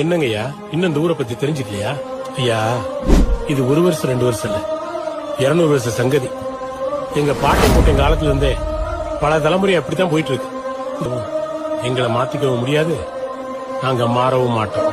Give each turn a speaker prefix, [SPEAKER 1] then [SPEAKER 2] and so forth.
[SPEAKER 1] என்னங்கய்யா இன்னும் இந்த ஊரை பத்தி தெரிஞ்சுக்கலையா? ஐயா, இது 1 வருஷம் 2 வருஷம் இல்ல, 200 வருஷ சங்கதி. எங்க பாட்டை போட்ட காலத்துல இருந்தே பல தலைமுறை அப்படித்தான் போயிட்டு இருக்கு. எங்களை மாத்திக்கவும் முடியாது, நாங்க மாறவும் மாட்டோம்.